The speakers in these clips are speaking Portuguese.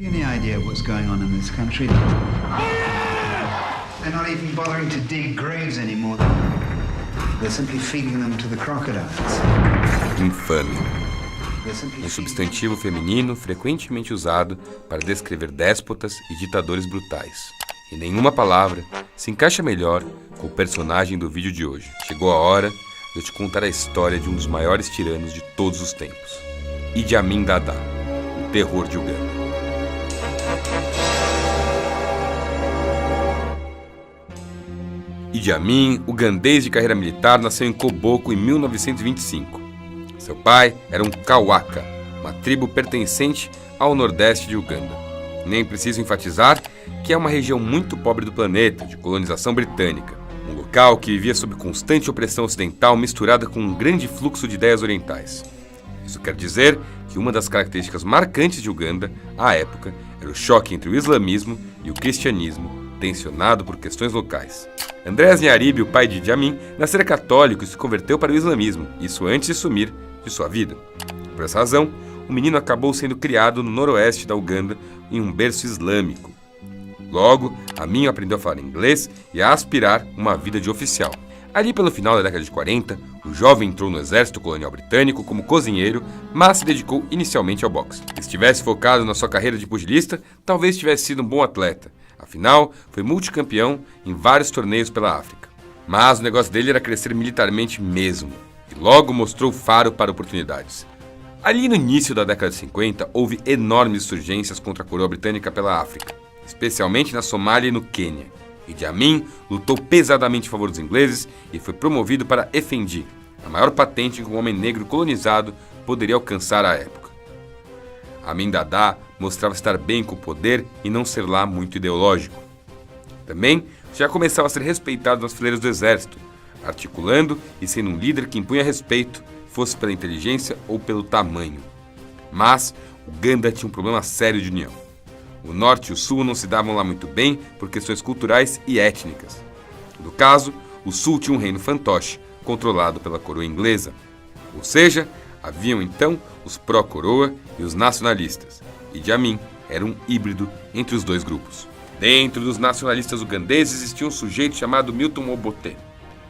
Any idea what's going on in this country? They're not even bothering to dig graves anymore. They're simply feeding them to the crocodiles. Infame. Um substantivo feminino frequentemente usado para descrever déspotas e ditadores brutais. E nenhuma palavra se encaixa melhor com o personagem do vídeo de hoje. Chegou a hora de eu te contar a história de um dos maiores tiranos de todos os tempos. Idi Amin Dada, o terror de Uganda. Idi Amin, ugandês de carreira militar, nasceu em Koboko em 1925. Seu pai era um Kawaka, uma tribo pertencente ao nordeste de Uganda. Nem preciso enfatizar que é uma região muito pobre do planeta, de colonização britânica. Um local que vivia sob constante opressão ocidental misturada com um grande fluxo de ideias orientais. Isso quer dizer que uma das características marcantes de Uganda, à época, era o choque entre o islamismo e o cristianismo, tensionado por questões locais. Andrés Nyaribi, o pai de Idi Amin, nascera católico e se converteu para o islamismo, isso antes de sumir de sua vida. Por essa razão, o menino acabou sendo criado no noroeste da Uganda em um berço islâmico. Logo, Amin aprendeu a falar inglês e a aspirar uma vida de oficial. Ali pelo final da década de 40, o jovem entrou no exército colonial britânico como cozinheiro, mas se dedicou inicialmente ao boxe. Se estivesse focado na sua carreira de pugilista, talvez tivesse sido um bom atleta. Afinal, foi multicampeão em vários torneios pela África. Mas o negócio dele era crescer militarmente mesmo, e logo mostrou faro para oportunidades. Ali no início da década de 50, houve enormes insurgências contra a coroa britânica pela África, especialmente na Somália e no Quênia. Idi Amin lutou pesadamente em favor dos ingleses e foi promovido para Effendi, a maior patente que um homem negro colonizado poderia alcançar à época. Amin Dada mostrava estar bem com o poder e não ser lá muito ideológico. Também já começava a ser respeitado nas fileiras do exército, articulando e sendo um líder que impunha respeito, fosse pela inteligência ou pelo tamanho. Mas Uganda tinha um problema sério de união. O norte e o sul não se davam lá muito bem por questões culturais e étnicas. No caso, o sul tinha um reino fantoche, controlado pela coroa inglesa. Ou seja, haviam então os pró-coroa e os nacionalistas. Idi Amin era um híbrido entre os dois grupos. Dentro dos nacionalistas ugandeses existia um sujeito chamado Milton Obote.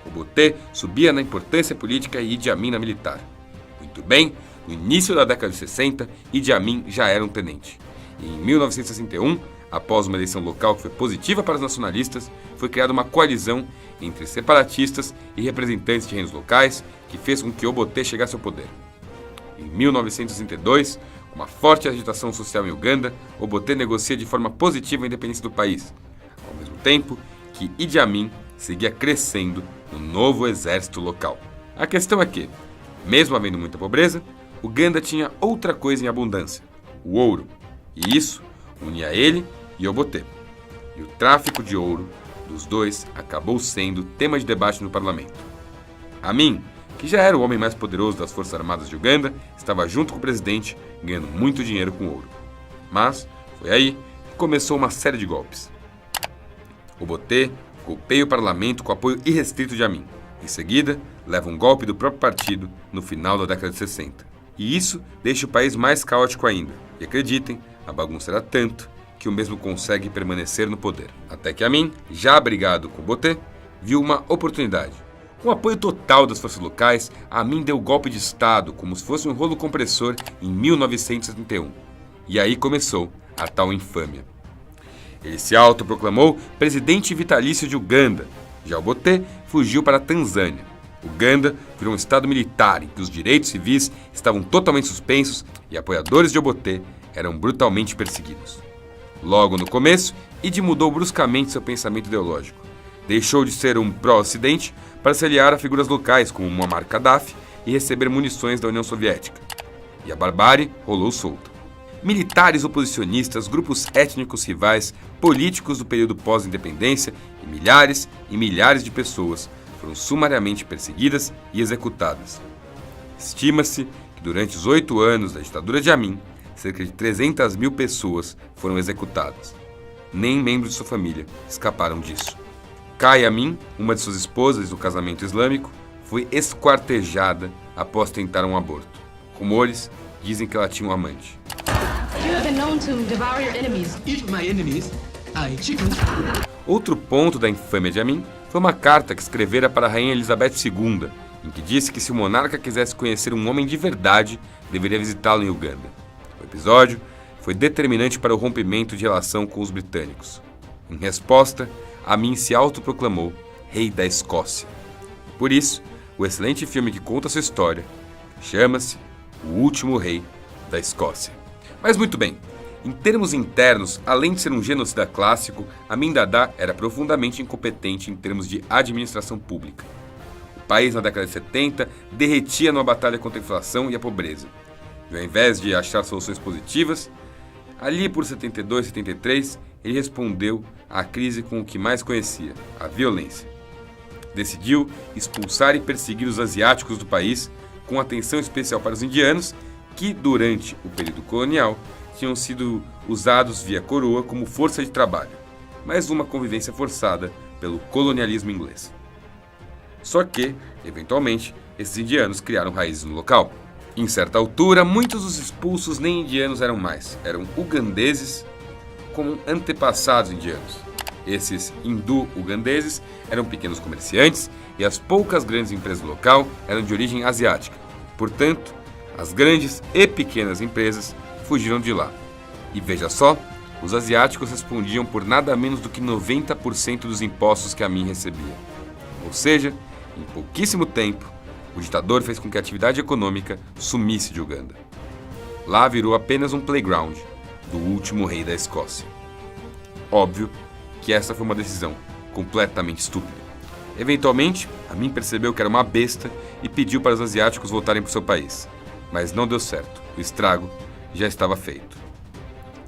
Obote subia na importância política e Idi Amin na militar. Muito bem, no início da década de 60, Idi Amin já era um tenente. E em 1961, após uma eleição local que foi positiva para os nacionalistas, foi criada uma coalizão entre separatistas e representantes de reinos locais que fez com que Obote chegasse ao poder. Em 1962, com uma forte agitação social em Uganda, Obote negocia de forma positiva a independência do país, ao mesmo tempo que Idi Amin seguia crescendo no novo exército local. A questão é que, mesmo havendo muita pobreza, Uganda tinha outra coisa em abundância: o ouro. E isso unia ele e Obote. E o tráfico de ouro dos dois acabou sendo tema de debate no parlamento. Amin, que já era o homem mais poderoso das Forças Armadas de Uganda, estava junto com o presidente, ganhando muito dinheiro com ouro. Mas foi aí que começou uma série de golpes. Obote golpeia o parlamento com apoio irrestrito de Amin. Em seguida, leva um golpe do próprio partido no final da década de 60. E isso deixa o país mais caótico ainda. E acreditem, a bagunça era tanto que o mesmo consegue permanecer no poder. Até que Amin, já abrigado com Obote, viu uma oportunidade. Com o apoio total das forças locais, Amin deu golpe de Estado como se fosse um rolo compressor em 1971. E aí começou a tal infâmia. Ele se autoproclamou presidente vitalício de Uganda. Já Obote fugiu para a Tanzânia. Uganda virou um estado militar em que os direitos civis estavam totalmente suspensos e apoiadores de Obote eram brutalmente perseguidos. Logo no começo, Idi mudou bruscamente seu pensamento ideológico. Deixou de ser um pró-ocidente para se aliar a figuras locais como Muammar Gaddafi e receber munições da União Soviética. E a barbárie rolou solta. Militares oposicionistas, grupos étnicos rivais, políticos do período pós-independência e milhares de pessoas foram sumariamente perseguidas e executadas. Estima-se que durante os 8 anos da ditadura de Amin, cerca de 300 mil pessoas foram executadas. Nem membros de sua família escaparam disso. Kai Amin, uma de suas esposas do casamento islâmico, foi esquartejada após tentar um aborto. Rumores dizem que ela tinha um amante. You have been known to devour your enemies. Eat my enemies. I chicken. Outro ponto da infâmia de Amin foi uma carta que escrevera para a rainha Elizabeth II, em que disse que se o monarca quisesse conhecer um homem de verdade, deveria visitá-lo em Uganda. O episódio foi determinante para o rompimento de relação com os britânicos. Em resposta, Amin se autoproclamou rei da Escócia. Por isso, o excelente filme que conta sua história chama-se O Último Rei da Escócia. Mas muito bem, em termos internos, além de ser um genocida clássico, Amin Dada era profundamente incompetente em termos de administração pública. O país, na década de 70, derretia numa batalha contra a inflação e a pobreza. E ao invés de achar soluções positivas, ali por 72, 73, ele respondeu à crise com o que mais conhecia, a violência. Decidiu expulsar e perseguir os asiáticos do país, com atenção especial para os indianos, que, durante o período colonial, tinham sido usados via coroa como força de trabalho, mais uma convivência forçada pelo colonialismo inglês. Só que, eventualmente, esses indianos criaram raízes no local. Em certa altura, muitos dos expulsos nem indianos eram mais, eram ugandeses como antepassados indianos. Esses hindu-ugandeses eram pequenos comerciantes e as poucas grandes empresas do local eram de origem asiática. Portanto, as grandes e pequenas empresas fugiram de lá. E veja só, os asiáticos respondiam por nada menos do que 90% dos impostos que Amin recebia. Ou seja, em pouquíssimo tempo, o ditador fez com que a atividade econômica sumisse de Uganda. Lá virou apenas um playground do último rei da Escócia. Óbvio que essa foi uma decisão completamente estúpida. Eventualmente, Amin percebeu que era uma besta e pediu para os asiáticos voltarem para o seu país. Mas não deu certo. O estrago já estava feito.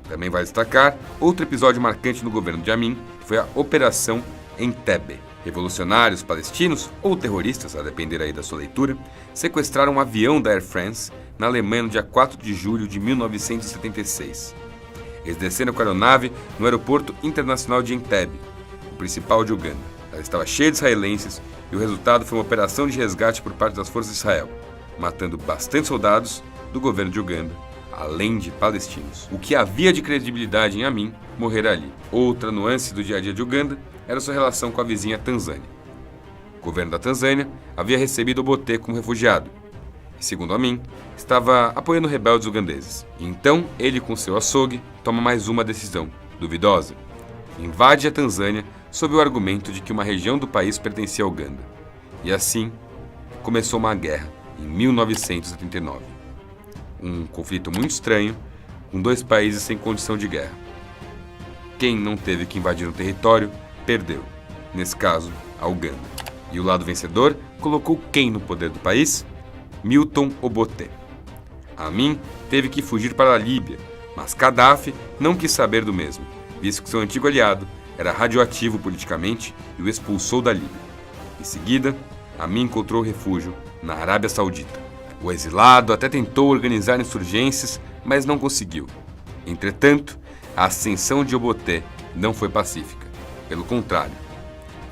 Também vale destacar outro episódio marcante no governo de Amin, que foi a Operação Entebbe. Revolucionários palestinos, ou terroristas, a depender aí da sua leitura, sequestraram um avião da Air France na Alemanha no dia 4 de julho de 1976. Eles desceram com a aeronave no aeroporto internacional de Entebbe, o principal de Uganda. Ela estava cheia de israelenses e o resultado foi uma operação de resgate por parte das forças de Israel, matando bastante soldados do governo de Uganda, além de palestinos. O que havia de credibilidade em Amin morrera ali. Outra nuance do dia a dia de Uganda era sua relação com a vizinha Tanzânia. O governo da Tanzânia havia recebido Obote como refugiado e, segundo Amin, estava apoiando rebeldes ugandeses. E então, ele com seu açougue toma mais uma decisão duvidosa. Invade a Tanzânia sob o argumento de que uma região do país pertencia a Uganda. E assim, começou uma guerra em 1979. Um conflito muito estranho, com dois países sem condição de guerra. Quem não teve que invadir um território, perdeu. Nesse caso, a Uganda. E o lado vencedor colocou quem no poder do país? Milton Obote. Amin teve que fugir para a Líbia, mas Gaddafi não quis saber do mesmo, visto que seu antigo aliado era radioativo politicamente e o expulsou da Líbia. Em seguida, Amin encontrou refúgio na Arábia Saudita. O exilado até tentou organizar insurgências, mas não conseguiu. Entretanto, a ascensão de Obote não foi pacífica. Pelo contrário,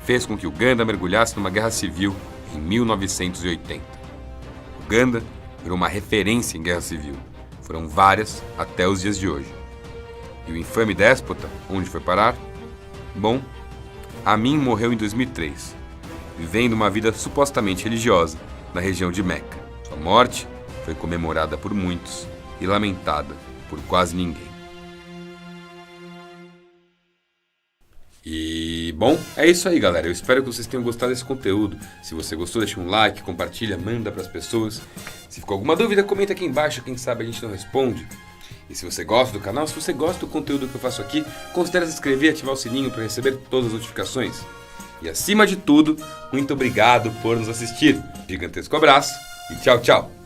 fez com que Uganda mergulhasse numa guerra civil em 1980. Uganda virou uma referência em guerra civil. Foram várias até os dias de hoje. E o infame déspota, onde foi parar? Bom, Amin morreu em 2003, vivendo uma vida supostamente religiosa na região de Meca. Sua morte foi comemorada por muitos e lamentada por quase ninguém. E, bom, é isso aí, galera. Eu espero que vocês tenham gostado desse conteúdo. Se você gostou, deixa um like, compartilha, manda para as pessoas. Se ficou alguma dúvida, comenta aqui embaixo. Quem sabe a gente não responde. E se você gosta do canal, se você gosta do conteúdo que eu faço aqui, considere se inscrever e ativar o sininho para receber todas as notificações. E acima de tudo, muito obrigado por nos assistir. Gigantesco abraço e tchau, tchau!